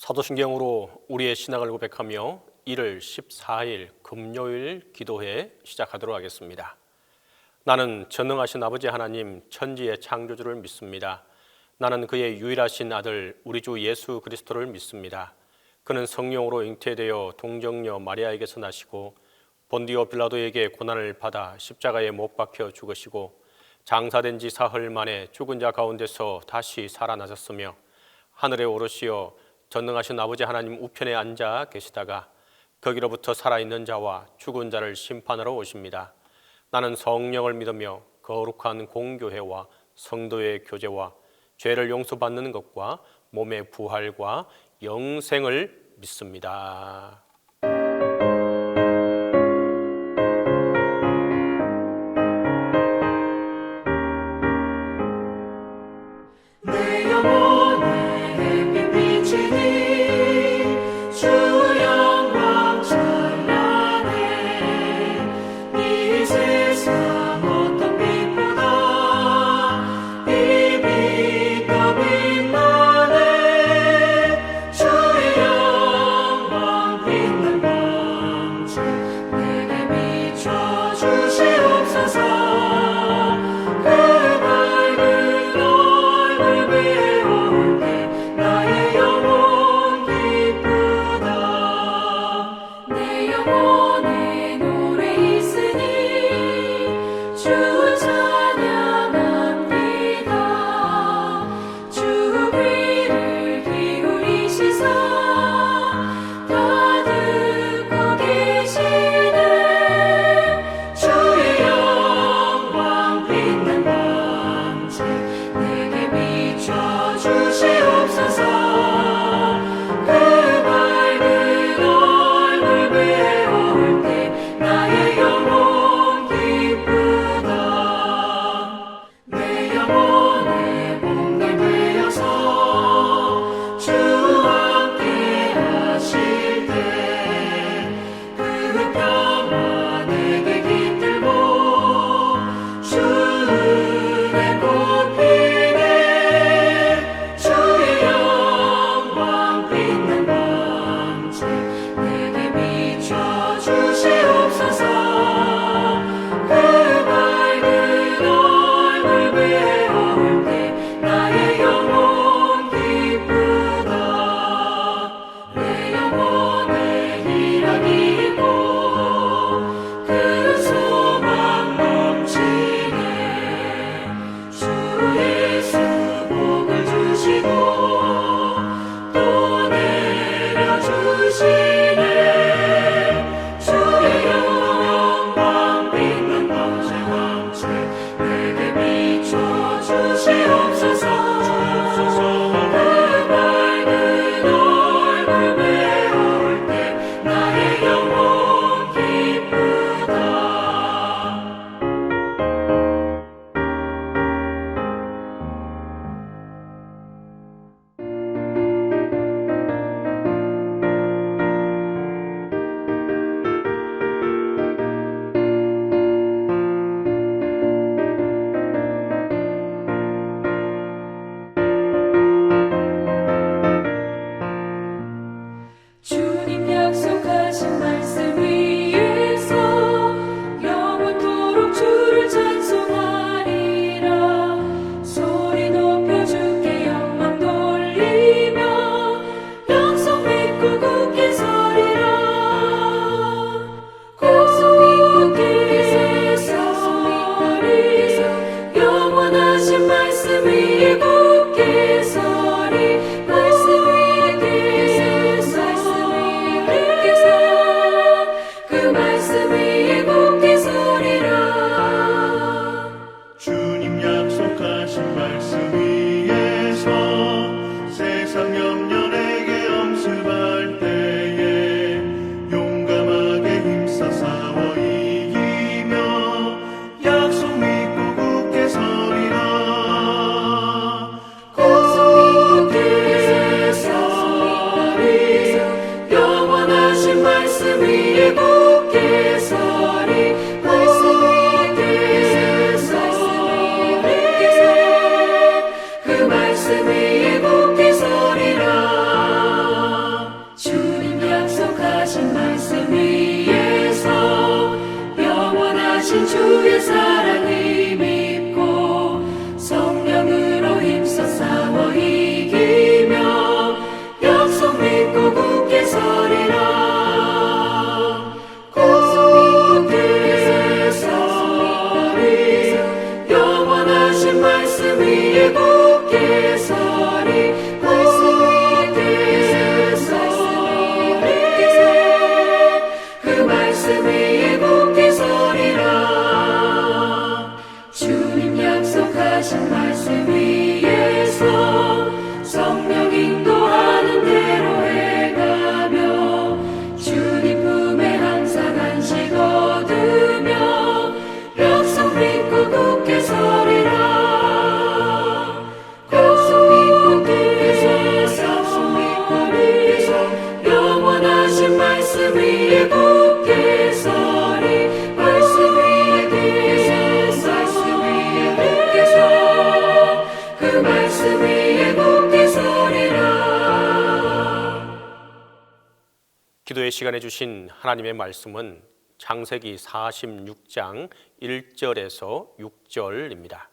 사도신경으로 우리의 신앙을 고백하며 1월 14일 금요일 기도회 시작하도록 하겠습니다. 나는 전능하신 아버지 하나님 천지의 창조주를 믿습니다. 나는 그의 유일하신 아들 우리 주 예수 그리스도를 믿습니다. 그는 성령으로 잉태되어 동정녀 마리아에게서 나시고 본디오 빌라도에게 고난을 받아 십자가에 못 박혀 죽으시고 장사된 지 사흘 만에 죽은 자 가운데서 다시 살아나셨으며 하늘에 오르시어 전능하신 아버지 하나님 우편에 앉아 계시다가 거기로부터 살아있는 자와 죽은 자를 심판하러 오십니다. 나는 성령을 믿으며 거룩한 공교회와 성도의 교제와 죄를 용서받는 것과 몸의 부활과 영생을 믿습니다. 주의 영광 기도의 시간에 주신 하나님의 말씀은 창세기 46장 1절에서 6절입니다.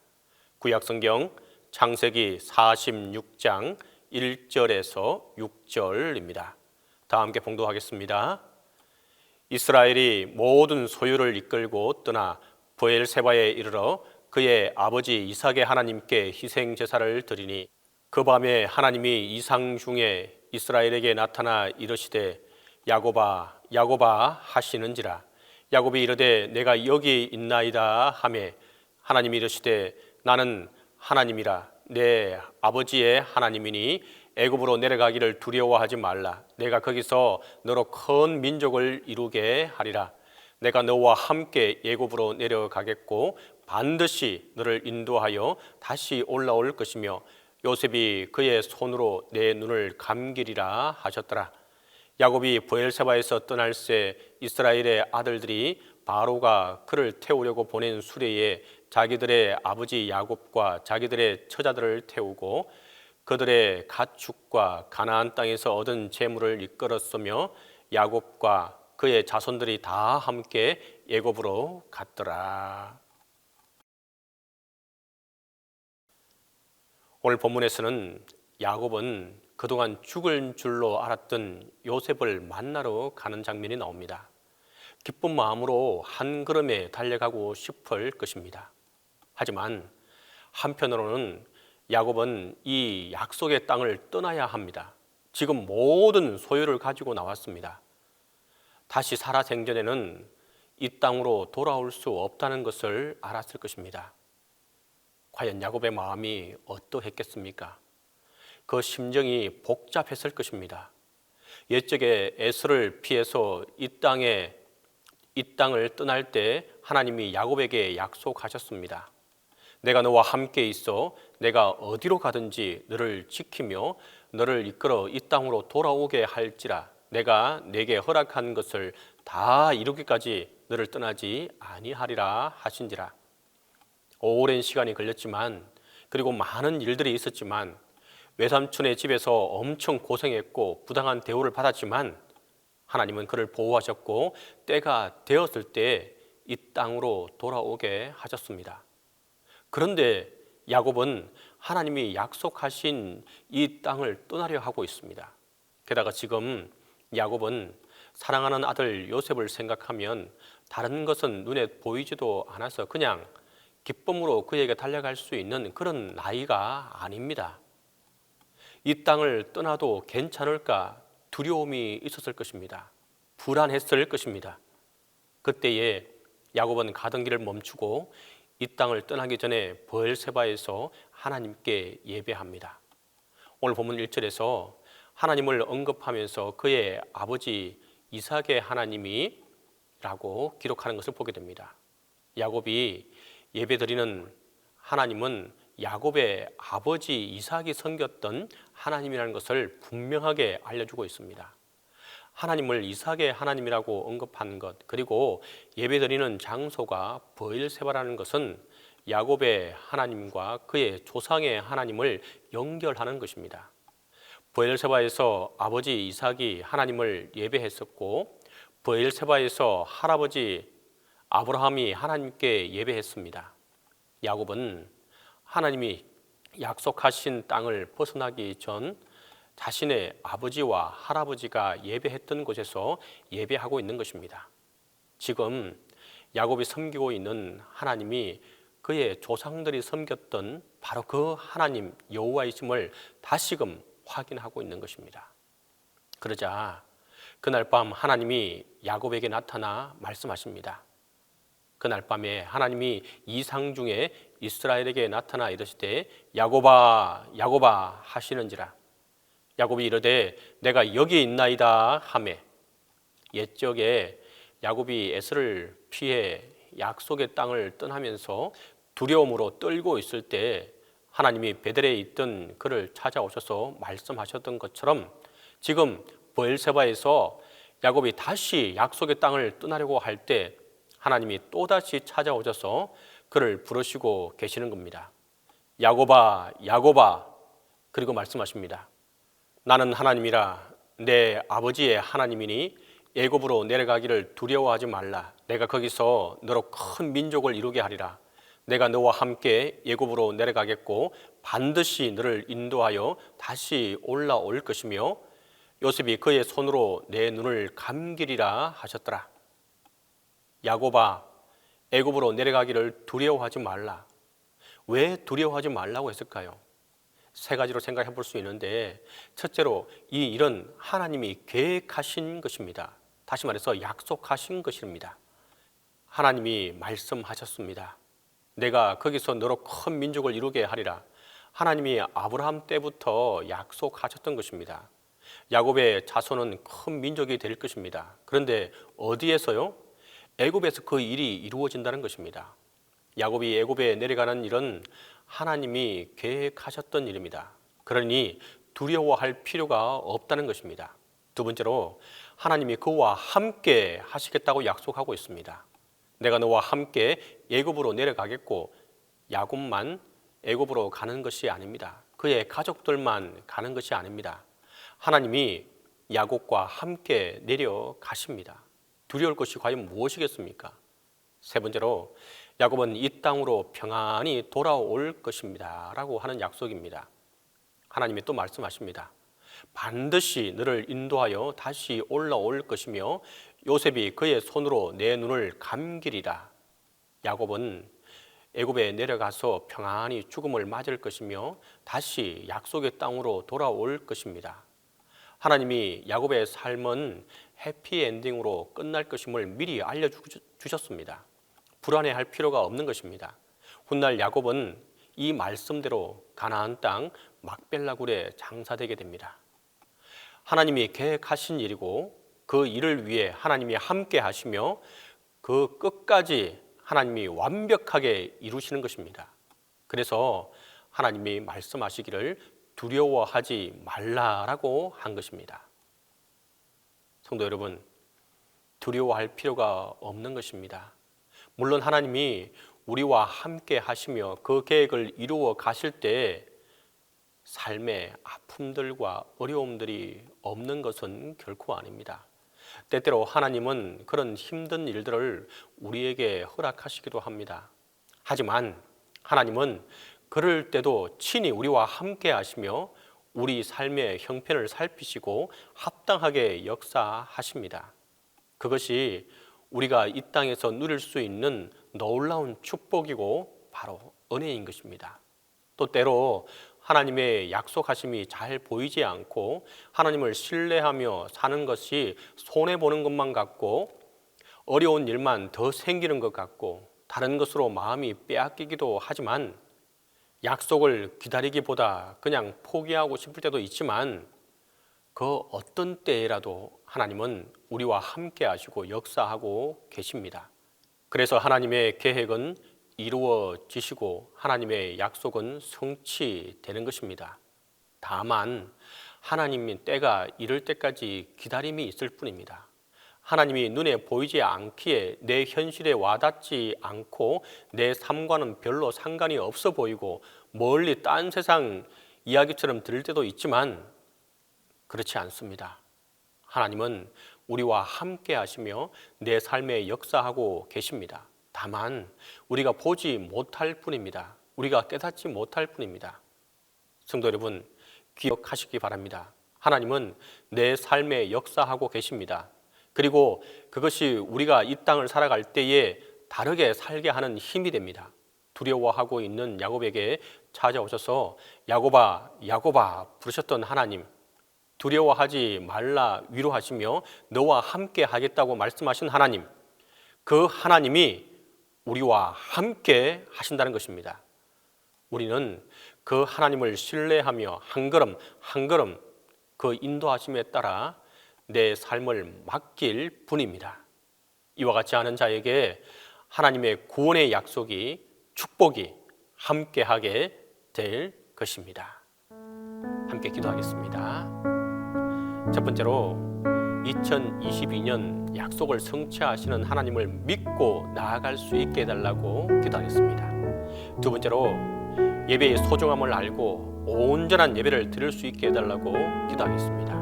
구약성경 창세기 46장 1절에서 6절입니다. 다 함께 봉독하겠습니다. 이스라엘이 모든 소유를 이끌고 떠나 브엘세바에 이르러 그의 아버지 이삭의 하나님께 희생 제사를 드리니 그 밤에 하나님이 이상 중에 이스라엘에게 나타나 이르시되 야곱아 야곱아 하시는지라. 야곱이 이르되 내가 여기 있나이다 하매 하나님이 이르시되 나는 하나님이라 내 아버지의 하나님이니 애굽으로 내려가기를 두려워하지 말라. 내가 거기서 너로 큰 민족을 이루게 하리라. 내가 너와 함께 애굽으로 내려가겠고 반드시 너를 인도하여 다시 올라올 것이며 요셉이 그의 손으로 내 눈을 감기리라 하셨더라. 야곱이 브엘세바에서 떠날새 이스라엘의 아들들이 바로가 그를 태우려고 보낸 수레에 자기들의 아버지 야곱과 자기들의 처자들을 태우고 그들의 가축과 가나안 땅에서 얻은 재물을 이끌었으며 야곱과 그의 자손들이 다 함께 애굽으로 갔더라. 오늘 본문에서는 야곱은 그동안 죽을 줄로 알았던 요셉을 만나러 가는 장면이 나옵니다. 기쁜 마음으로 한 걸음에 달려가고 싶을 것입니다. 하지만 한편으로는 야곱은 이 약속의 땅을 떠나야 합니다. 지금 모든 소유를 가지고 나왔습니다. 다시 살아생전에는 이 땅으로 돌아올 수 없다는 것을 알았을 것입니다. 과연 야곱의 마음이 어떠했겠습니까? 그 심정이 복잡했을 것입니다. 옛적에 에서를 피해서 이 땅을 떠날 때 하나님이 야곱에게 약속하셨습니다. 내가 너와 함께 있어 내가 어디로 가든지 너를 지키며 너를 이끌어 이 땅으로 돌아오게 할지라. 내가 내게 허락한 것을 다 이루기까지 너를 떠나지 아니하리라 하신지라. 오랜 시간이 걸렸지만 그리고 많은 일들이 있었지만 외삼촌의 집에서 엄청 고생했고 부당한 대우를 받았지만 하나님은 그를 보호하셨고 때가 되었을 때 이 땅으로 돌아오게 하셨습니다. 그런데 야곱은 하나님이 약속하신 이 땅을 떠나려 하고 있습니다. 게다가 지금 야곱은 사랑하는 아들 요셉을 생각하면 다른 것은 눈에 보이지도 않아서 그냥 기쁨으로 그에게 달려갈 수 있는 그런 나이가 아닙니다. 이 땅을 떠나도 괜찮을까 두려움이 있었을 것입니다. 불안했을 것입니다. 그때에 야곱은 가던 길을 멈추고 이 땅을 떠나기 전에 브엘세바에서 하나님께 예배합니다. 오늘 본문 1절에서 하나님을 언급하면서 그의 아버지 이삭의 하나님이라고 기록하는 것을 보게 됩니다. 야곱이 예배드리는 하나님은 야곱의 아버지 이삭이 섬겼던 하나님이라는 것을 분명하게 알려주고 있습니다. 하나님을 이삭의 하나님이라고 언급한 것, 그리고 예배드리는 장소가 브엘세바라는 것은 야곱의 하나님과 그의 조상의 하나님을 연결하는 것입니다. 브엘세바에서 아버지 이삭이 하나님을 예배했었고 브엘세바에서 할아버지 아브라함이 하나님께 예배했습니다. 야곱은 하나님이 약속하신 땅을 벗어나기 전 자신의 아버지와 할아버지가 예배했던 곳에서 예배하고 있는 것입니다. 지금 야곱이 섬기고 있는 하나님이 그의 조상들이 섬겼던 바로 그 하나님 여호와이심을 다시금 확인하고 있는 것입니다. 그러자 그날 밤 하나님이 야곱에게 나타나 말씀하십니다. 그날 밤에 하나님이 이상 중에 이스라엘에게 나타나 이르시되 야곱아 야곱아 하시는지라. 야곱이 이르되 내가 여기 있나이다 하매 옛적에 야곱이 에서를 피해 약속의 땅을 떠나면서 두려움으로 떨고 있을 때 하나님이 베델에 있던 그를 찾아오셔서 말씀하셨던 것처럼 지금 브엘세바에서 야곱이 다시 약속의 땅을 떠나려고 할 때 하나님이 또다시 찾아오셔서 그를 부르시고 계시는 겁니다. 야곱아 야곱아, 그리고 말씀하십니다. 나는 하나님이라 내 아버지의 하나님이니 애굽으로 내려가기를 두려워하지 말라. 내가 거기서 너로 큰 민족을 이루게 하리라. 내가 너와 함께 애굽으로 내려가겠고 반드시 너를 인도하여 다시 올라올 것이며 요셉이 그의 손으로 내 눈을 감기리라 하셨더라. 야곱아, 애굽으로 내려가기를 두려워하지 말라. 왜 두려워하지 말라고 했을까요? 세 가지로 생각해 볼 수 있는데, 첫째로 이 일은 하나님이 계획하신 것입니다. 다시 말해서 약속하신 것입니다. 하나님이 말씀하셨습니다. 내가 거기서 너로 큰 민족을 이루게 하리라. 하나님이 아브라함 때부터 약속하셨던 것입니다. 야곱의 자손은 큰 민족이 될 것입니다. 그런데 어디에서요? 애굽에서 그 일이 이루어진다는 것입니다. 야곱이 애굽에 내려가는 일은 하나님이 계획하셨던 일입니다. 그러니 두려워할 필요가 없다는 것입니다. 두 번째로 하나님이 그와 함께 하시겠다고 약속하고 있습니다. 내가 너와 함께 애굽으로 내려가겠고, 야곱만 애굽으로 가는 것이 아닙니다. 그의 가족들만 가는 것이 아닙니다. 하나님이 야곱과 함께 내려가십니다. 두려울 것이 과연 무엇이겠습니까? 세 번째로 야곱은 이 땅으로 평안히 돌아올 것입니다 라고 하는 약속입니다. 하나님이 또 말씀하십니다. 반드시 너를 인도하여 다시 올라올 것이며 요셉이 그의 손으로 내 눈을 감기리라. 야곱은 애굽에 내려가서 평안히 죽음을 맞을 것이며 다시 약속의 땅으로 돌아올 것입니다. 하나님이 야곱의 삶은 해피엔딩으로 끝날 것임을 미리 알려주셨습니다. 불안해할 필요가 없는 것입니다. 훗날 야곱은 이 말씀대로 가나안 땅 막벨라 굴에 장사되게 됩니다. 하나님이 계획하신 일이고 그 일을 위해 하나님이 함께 하시며 그 끝까지 하나님이 완벽하게 이루시는 것입니다. 그래서 하나님이 말씀하시기를 두려워하지 말라라고 한 것입니다. 성도 여러분, 두려워할 필요가 없는 것입니다. 물론 하나님이 우리와 함께 하시며 그 계획을 이루어 가실 때 삶의 아픔들과 어려움들이 없는 것은 결코 아닙니다. 때때로 하나님은 그런 힘든 일들을 우리에게 허락하시기도 합니다. 하지만 하나님은 그럴 때도 친히 우리와 함께 하시며 우리 삶의 형편을 살피시고 합당하게 역사하십니다. 그것이 우리가 이 땅에서 누릴 수 있는 놀라운 축복이고 바로 은혜인 것입니다. 또 때로 하나님의 약속하심이 잘 보이지 않고 하나님을 신뢰하며 사는 것이 손해보는 것만 같고 어려운 일만 더 생기는 것 같고 다른 것으로 마음이 빼앗기기도 하지만 약속을 기다리기보다 그냥 포기하고 싶을 때도 있지만 그 어떤 때라도 하나님은 우리와 함께 하시고 역사하고 계십니다. 그래서 하나님의 계획은 이루어지시고 하나님의 약속은 성취되는 것입니다. 다만 하나님의 때가 이를 때까지 기다림이 있을 뿐입니다. 하나님이 눈에 보이지 않기에 내 현실에 와닿지 않고 내 삶과는 별로 상관이 없어 보이고 멀리 딴 세상 이야기처럼 들릴 때도 있지만 그렇지 않습니다. 하나님은 우리와 함께 하시며 내 삶에 역사하고 계십니다. 다만 우리가 보지 못할 뿐입니다. 우리가 깨닫지 못할 뿐입니다. 성도 여러분, 기억하시기 바랍니다. 하나님은 내 삶에 역사하고 계십니다. 그리고 그것이 우리가 이 땅을 살아갈 때에 다르게 살게 하는 힘이 됩니다. 두려워하고 있는 야곱에게 찾아오셔서 야곱아, 야곱아 부르셨던 하나님, 두려워하지 말라 위로하시며 너와 함께 하겠다고 말씀하신 하나님, 그 하나님이 우리와 함께 하신다는 것입니다. 우리는 그 하나님을 신뢰하며 한 걸음 한 걸음 그 인도하심에 따라 내 삶을 맡길 뿐입니다. 이와 같지 않은 자에게 하나님의 구원의 약속이, 축복이 함께하게 될 것입니다. 함께 기도하겠습니다. 첫 번째로 2022년 약속을 성취하시는 하나님을 믿고 나아갈 수 있게 해달라고 기도하겠습니다. 두 번째로 예배의 소중함을 알고 온전한 예배를 드릴 수 있게 해달라고 기도하겠습니다.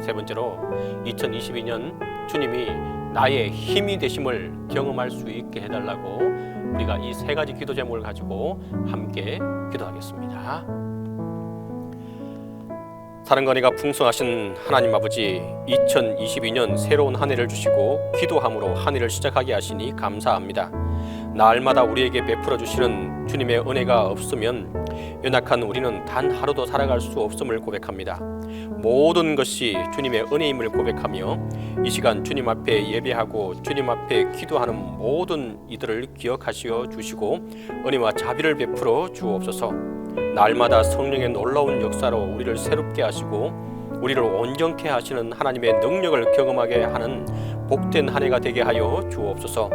세 번째로 2022년 주님이 나의 힘이 되심을 경험할 수 있게 해달라고 우리가 이 세 가지 기도 제목을 가지고 함께 기도하겠습니다. 사랑과 풍성하신 하나님 아버지, 2022년 새로운 한 해를 주시고 기도함으로 한 해를 시작하게 하시니 감사합니다. 날마다 우리에게 베풀어 주시는 주님의 은혜가 없으면 연약한 우리는 단 하루도 살아갈 수 없음을 고백합니다. 모든 것이 주님의 은혜임을 고백하며 이 시간 주님 앞에 예배하고 주님 앞에 기도하는 모든 이들을 기억하시어 주시고 은혜와 자비를 베풀어 주옵소서. 날마다 성령의 놀라운 역사로 우리를 새롭게 하시고 우리를 온전케 하시는 하나님의 능력을 경험하게 하는 복된 한 해가 되게 하여 주옵소서.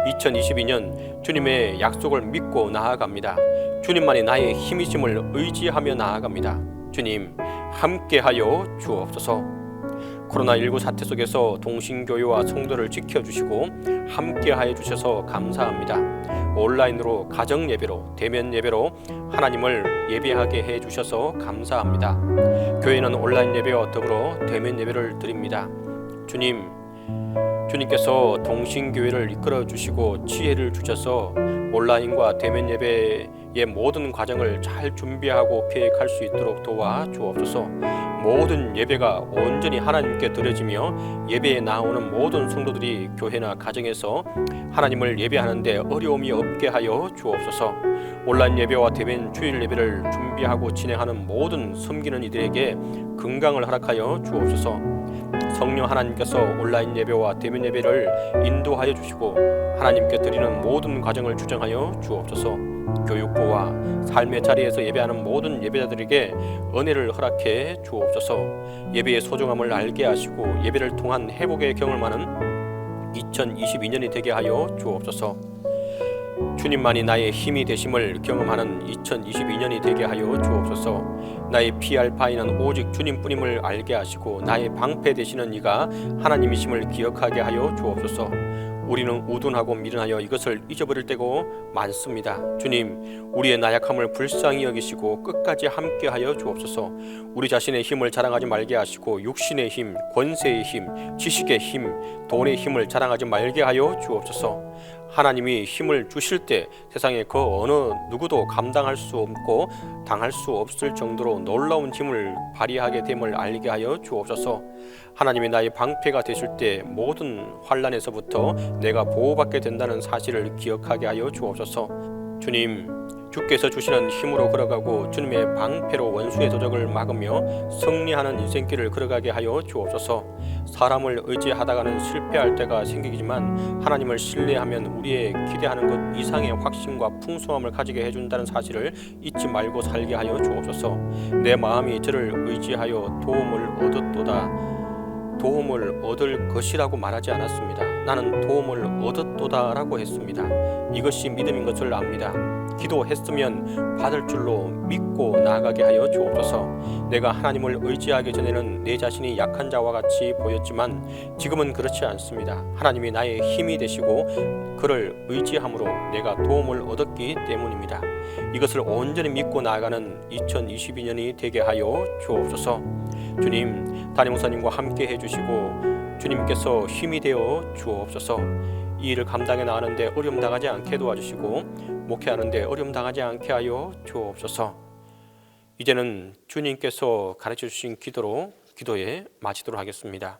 2022년 주님의 약속을 믿고 나아갑니다. 주님만이 나의 힘이심을 의지하며 나아갑니다. 주님 함께하여 주옵소서. 코로나19 사태 속에서 동신교회와 성도를 지켜주시고 함께하여 주셔서 감사합니다. 온라인으로 가정 예배로 대면 예배로 하나님을 예배하게 해주셔서 감사합니다. 교회는 온라인 예배와 더불어 대면 예배를 드립니다. 주님께서 동신교회를 이끌어 주시고 지혜를 주셔서 온라인과 대면 예배의 모든 과정을 잘 준비하고 계획할 수 있도록 도와 주옵소서. 모든 예배가 온전히 하나님께 드려지며 예배에 나오는 모든 성도들이 교회나 가정에서 하나님을 예배하는데 어려움이 없게 하여 주옵소서. 온라인 예배와 대면 주일 예배를 준비하고 진행하는 모든 섬기는 이들에게 건강을 허락하여 주옵소서. 성령 하나님께서 온라인 예배와 대면 예배를 인도하여 주시고 하나님께 드리는 모든 과정을 주정하여 주옵소서. 교육부와 삶의 자리에서 예배하는 모든 예배자들에게 은혜를 허락해 주옵소서. 예배의 소중함을 알게 하시고 예배를 통한 회복의 경험하는 2022년이 되게 하여 주옵소서. 주님만이 나의 힘이 되심을 경험하는 2022년이 되게 하여 주옵소서. 나의 피할 바위는 오직 주님뿐임을 알게 하시고 나의 방패 되시는 이가 하나님이심을 기억하게 하여 주옵소서. 우리는 우둔하고 미련하여 이것을 잊어버릴 때고 많습니다. 주님, 우리의 나약함을 불쌍히 여기시고 끝까지 함께하여 주옵소서. 우리 자신의 힘을 자랑하지 말게 하시고 육신의 힘, 권세의 힘, 지식의 힘, 돈의 힘을 자랑하지 말게 하여 주옵소서. 하나님이 힘을 주실 때 세상에 그 어느 누구도 감당할 수 없고 당할 수 없을 정도로 놀라운 힘을 발휘하게 됨을 알게 하여 주옵소서. 하나님이 나의 방패가 되실 때 모든 환난에서부터 내가 보호받게 된다는 사실을 기억하게 하여 주옵소서. 주님, 주께서 주시는 힘으로 걸어가고 주님의 방패로 원수의 도적을 막으며 승리하는 인생길을 걸어가게 하여 주옵소서. 사람을 의지하다가는 실패할 때가 생기지만 하나님을 신뢰하면 우리의 기대하는 것 이상의 확신과 풍성함을 가지게 해준다는 사실을 잊지 말고 살게 하여 주옵소서. 내 마음이 저를 의지하여 도움을 얻었도다. 도움을 얻을 것이라고 말하지 않았습니다. 나는 도움을 얻었도다 라고 했습니다. 이것이 믿음인 것을 압니다. 기도했으면 받을 줄로 믿고 나아가게 하여 주옵소서. 내가 하나님을 의지하기 전에는 내 자신이 약한 자와 같이 보였지만 지금은 그렇지 않습니다. 하나님이 나의 힘이 되시고 그를 의지함으로 내가 도움을 얻었기 때문입니다. 이것을 온전히 믿고 나아가는 2022년이 되게 하여 주옵소서. 주님, 담임 목사님과 함께 해주시고 주님께서 힘이 되어 주옵소서. 이 일을 감당해 나가는데 어려움 당하지 않게 도와주시고 목회하는데 어려움 당하지 않게 하여 주옵소서. 이제는 주님께서 가르쳐 주신 기도로 기도에 마치도록 하겠습니다.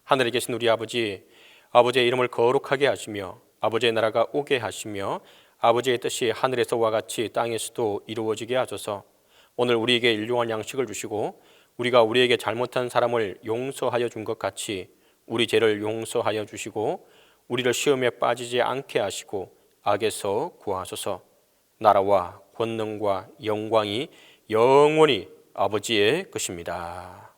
하늘에 계신 우리 아버지, 아버지의 이름을 거룩하게 하시며 아버지의 나라가 오게 하시며 아버지의 뜻이 하늘에서와 같이 땅에서도 이루어지게 하소서. 오늘 우리에게 일용할 양식을 주시고 우리가 우리에게 잘못한 사람을 용서하여 준 것 같이 우리 죄를 용서하여 주시고 우리를 시험에 빠지지 않게 하시고 악에서 구하소서. 나라와 권능과 영광이 영원히 아버지의 것입니다.